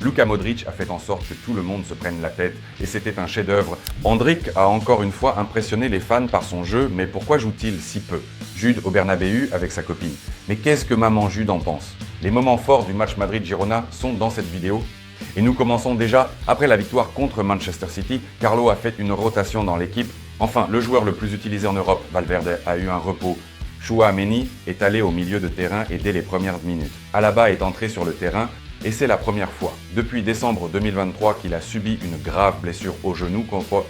Luka Modric a fait en sorte que tout le monde se prenne la tête et c'était un chef-d'œuvre. Endrick a encore une fois impressionné les fans par son jeu, mais pourquoi joue-t-il si peu? Jude au Bernabéu avec sa copine. Mais qu'est-ce que maman Jude en pense? Les moments forts du match Madrid-Girona sont dans cette vidéo. Et nous commençons déjà après la victoire contre Manchester City. Carlo a fait une rotation dans l'équipe. Enfin, le joueur le plus utilisé en Europe, Valverde, a eu un repos. Chouameni est allé au milieu de terrain et dès les premières minutes. Alaba est entré sur le terrain et c'est la première fois depuis décembre 2023 qu'il a subi une grave blessure au genou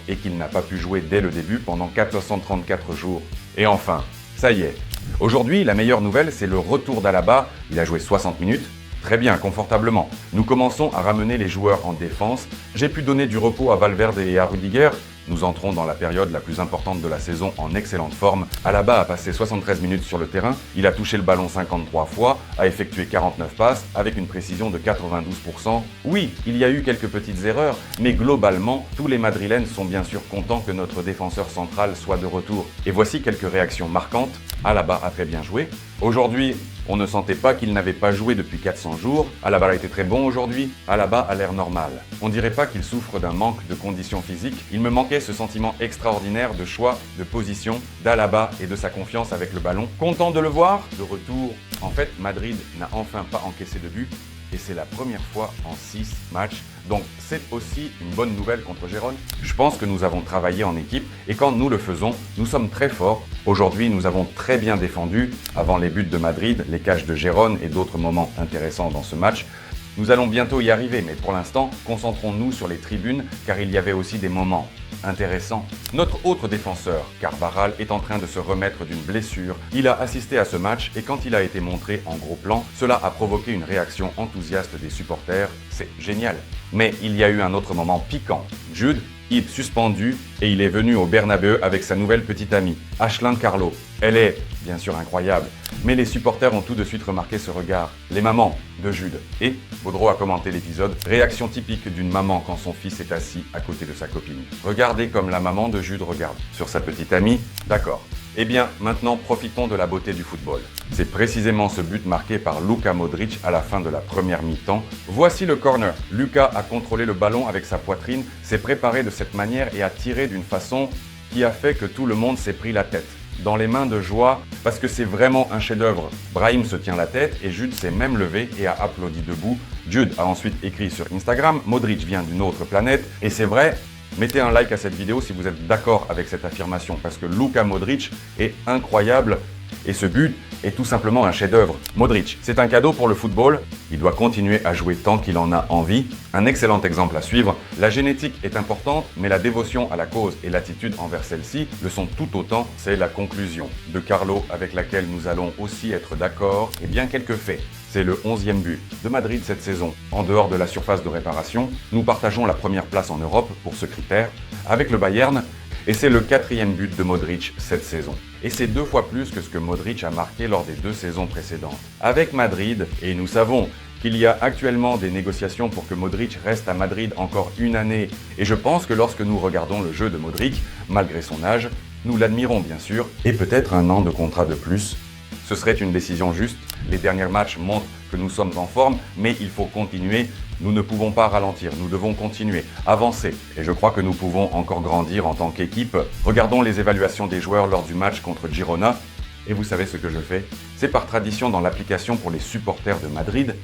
et qu'il n'a pas pu jouer dès le début pendant 434 jours. Et enfin, ça y est. Aujourd'hui, la meilleure nouvelle, c'est le retour d'Alaba. Il a joué 60 minutes. Très bien, confortablement. Nous commençons à ramener les joueurs en défense. J'ai pu donner du repos à Valverde et à Rudiger. Nous entrons dans la période la plus importante de la saison en excellente forme. Alaba a passé 73 minutes sur le terrain, il a touché le ballon 53 fois, a effectué 49 passes avec une précision de 92%. Oui, il y a eu quelques petites erreurs, mais globalement, tous les Madrilènes sont bien sûr contents que notre défenseur central soit de retour. Et voici quelques réactions marquantes. Alaba a très bien joué. Aujourd'hui, on ne sentait pas qu'il n'avait pas joué depuis 400 jours. Alaba a été très bon aujourd'hui. Alaba a l'air normal. On dirait pas qu'il souffre d'un manque de conditions physiques. Il me manquait ce sentiment extraordinaire de choix, de position d'Alaba et de sa confiance avec le ballon. Content de le voir de retour. En fait, Madrid n'a enfin pas encaissé de but. Et c'est la première fois en 6 matchs. Donc c'est aussi une bonne nouvelle contre Gérone. Je pense que nous avons travaillé en équipe et quand nous le faisons, nous sommes très forts. Aujourd'hui, nous avons très bien défendu avant les buts de Madrid, les cages de Gérone et d'autres moments intéressants dans ce match. Nous allons bientôt y arriver, mais pour l'instant, concentrons-nous sur les tribunes car il y avait aussi des moments intéressants. Notre autre défenseur, Carvajal, est en train de se remettre d'une blessure. Il a assisté à ce match et quand il a été montré en gros plan, cela a provoqué une réaction enthousiaste des supporters. C'est génial. Mais il y a eu un autre moment piquant. Jude, suspendu, et il est venu au Bernabéu avec sa nouvelle petite amie, Ashlyn Carlo. Elle est, bien sûr, incroyable, mais les supporters ont tout de suite remarqué ce regard. Les mamans de Jude. Et Baudreau a commenté l'épisode. Réaction typique d'une maman quand son fils est assis à côté de sa copine. Regardez comme la maman de Jude regarde. Sur sa petite amie, d'accord. Eh bien, maintenant, profitons de la beauté du football. C'est précisément ce but marqué par Luka Modric à la fin de la première mi-temps. Voici le corner. Luka a contrôlé le ballon avec sa poitrine, s'est préparé de cette manière et a tiré d'une façon qui a fait que tout le monde s'est pris la tête. Dans les mains de joie, parce que c'est vraiment un chef-d'œuvre. Brahim se tient la tête et Jude s'est même levé et a applaudi debout. Jude a ensuite écrit sur Instagram « Modric vient d'une autre planète » et c'est vrai. Mettez un like à cette vidéo si vous êtes d'accord avec cette affirmation parce que Luka Modric est incroyable et ce but est tout simplement un chef-d'œuvre. Modric, c'est un cadeau pour le football. Il doit continuer à jouer tant qu'il en a envie. Un excellent exemple à suivre. La génétique est importante, mais la dévotion à la cause et l'attitude envers celle-ci le sont tout autant. C'est la conclusion de Carlo avec laquelle nous allons aussi être d'accord. Et bien quelques faits. C'est le 11e but de Madrid cette saison. En dehors de la surface de réparation, nous partageons la première place en Europe pour ce critère avec le Bayern et c'est le 4e but de Modric cette saison. Et c'est 2 fois plus que ce que Modric a marqué lors des 2 saisons précédentes. Avec Madrid, et nous savons qu'il y a actuellement des négociations pour que Modric reste à Madrid encore une année. Et je pense que lorsque nous regardons le jeu de Modric, malgré son âge, nous l'admirons bien sûr, et peut-être un an de contrat de plus. Ce serait une décision juste. Les derniers matchs montrent que nous sommes en forme, mais il faut continuer. Nous ne pouvons pas ralentir, nous devons continuer, avancer. Et je crois que nous pouvons encore grandir en tant qu'équipe. Regardons les évaluations des joueurs lors du match contre Girona. Et vous savez ce que je fais? C'est par tradition dans l'application pour les supporters de Madrid.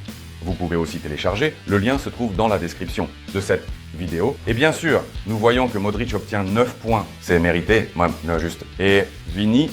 Vous pouvez aussi télécharger, le lien se trouve dans la description de cette vidéo. Et bien sûr, nous voyons que Modric obtient 9 points. C'est mérité, juste. Et Vini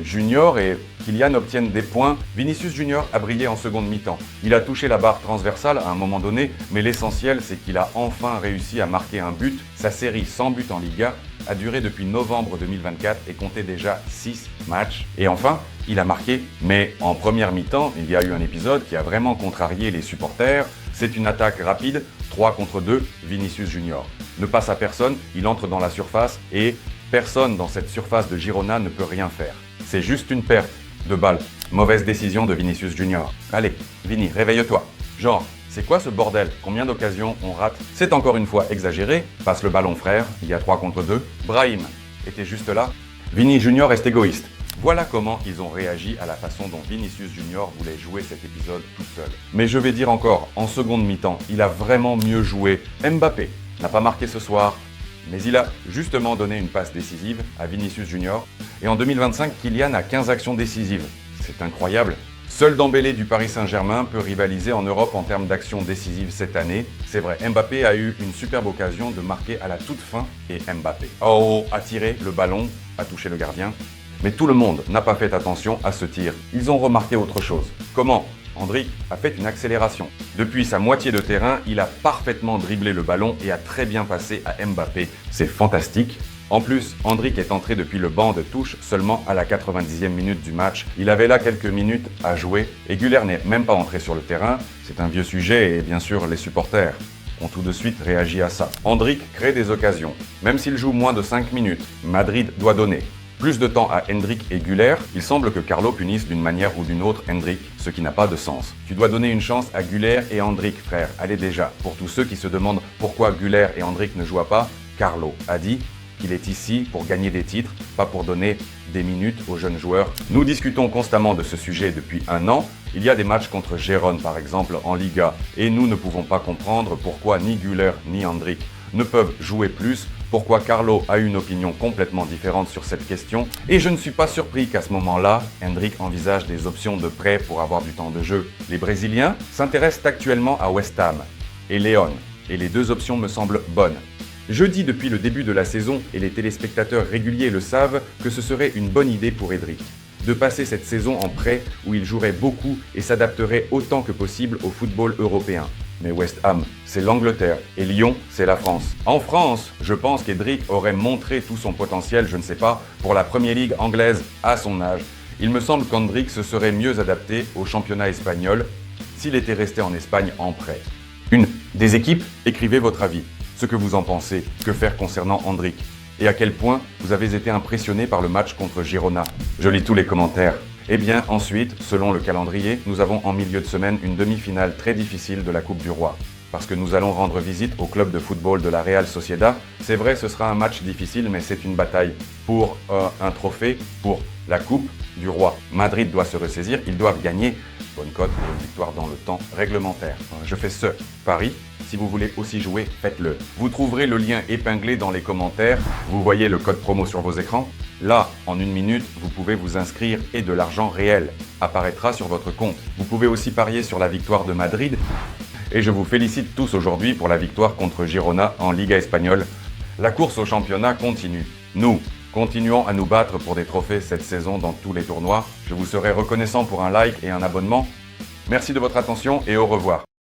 Junior et Kylian obtiennent des points. Vinicius Junior a brillé en seconde mi-temps. Il a touché la barre transversale à un moment donné, mais l'essentiel c'est qu'il a enfin réussi à marquer un but. Sa série sans but en Liga a duré depuis novembre 2024 et comptait déjà 6 matchs. Et enfin, il a marqué, mais en première mi-temps, il y a eu un épisode qui a vraiment contrarié les supporters. C'est une attaque rapide, 3 contre 2, Vinicius Junior. Ne passe à personne, il entre dans la surface et personne dans cette surface de Girona ne peut rien faire. C'est juste une perte de balle. Mauvaise décision de Vinicius Junior. Allez, Vini, réveille-toi. Genre, c'est quoi ce bordel? Combien d'occasions on rate? C'est encore une fois exagéré. Passe le ballon frère, il y a 3 contre 2. Brahim était juste là. Vini Junior est égoïste. Voilà comment ils ont réagi à la façon dont Vinicius Junior voulait jouer cet épisode tout seul. Mais je vais dire encore, en seconde mi-temps, il a vraiment mieux joué. Mbappé n'a pas marqué ce soir, mais il a justement donné une passe décisive à Vinicius Junior. Et en 2025, Kylian a 15 actions décisives. C'est incroyable. Seul Dembélé du Paris Saint-Germain peut rivaliser en Europe en termes d'actions décisives cette année. C'est vrai, Mbappé a eu une superbe occasion de marquer à la toute fin et Mbappé a tiré le ballon, a touché le gardien. Mais tout le monde n'a pas fait attention à ce tir. Ils ont remarqué autre chose. Comment Endrick a fait une accélération. Depuis sa moitié de terrain, il a parfaitement dribblé le ballon et a très bien passé à Mbappé. C'est fantastique. En plus, Endrick est entré depuis le banc de touche seulement à la 90e minute du match. Il avait là quelques minutes à jouer et Güler n'est même pas entré sur le terrain. C'est un vieux sujet et bien sûr les supporters ont tout de suite réagi à ça. Endrick crée des occasions. Même s'il joue moins de 5 minutes, Madrid doit donner plus de temps à Endrick et Güler. Il semble que Carlo punisse d'une manière ou d'une autre Endrick, ce qui n'a pas de sens. Tu dois donner une chance à Güler et Endrick, frère. Allez déjà. Pour tous ceux qui se demandent pourquoi Güler et Endrick ne jouent pas, Carlo a dit qu'il est ici pour gagner des titres, pas pour donner des minutes aux jeunes joueurs. Nous discutons constamment de ce sujet depuis un an. Il y a des matchs contre Gérone par exemple en Liga et nous ne pouvons pas comprendre pourquoi ni Güler ni Endrick ne peuvent jouer plus, pourquoi Carlo a une opinion complètement différente sur cette question. Et je ne suis pas surpris qu'à ce moment-là, Endrick envisage des options de prêt pour avoir du temps de jeu. Les Brésiliens s'intéressent actuellement à West Ham et León, et les deux options me semblent bonnes. Je dis depuis le début de la saison, et les téléspectateurs réguliers le savent, que ce serait une bonne idée pour Endrick de passer cette saison en prêt où il jouerait beaucoup et s'adapterait autant que possible au football européen. Mais West Ham, c'est l'Angleterre et Lyon, c'est la France. En France, je pense qu'Endrick aurait montré tout son potentiel, je ne sais pas, pour la Premier League anglaise à son âge. Il me semble qu'Endrick se serait mieux adapté au championnat espagnol s'il était resté en Espagne en prêt. Une des équipes, écrivez votre avis. Ce que vous en pensez, que faire concernant Endrick et à quel point vous avez été impressionné par le match contre Girona. Je lis tous les commentaires. Et bien ensuite, selon le calendrier, nous avons en milieu de semaine une demi-finale très difficile de la Coupe du Roi. Parce que nous allons rendre visite au club de football de la Real Sociedad. C'est vrai, ce sera un match difficile, mais c'est une bataille pour un trophée, pour la Coupe du Roi. Madrid doit se ressaisir, ils doivent gagner. Bonne cote pour une victoire dans le temps réglementaire. Je fais ce pari. Si vous voulez aussi jouer, faites-le. Vous trouverez le lien épinglé dans les commentaires. Vous voyez le code promo sur vos écrans. Là, en 1 minute, vous pouvez vous inscrire et de l'argent réel apparaîtra sur votre compte. Vous pouvez aussi parier sur la victoire de Madrid. Et je vous félicite tous aujourd'hui pour la victoire contre Girona en Liga espagnole. La course au championnat continue. Nous continuons à nous battre pour des trophées cette saison dans tous les tournois. Je vous serai reconnaissant pour un like et un abonnement. Merci de votre attention et au revoir.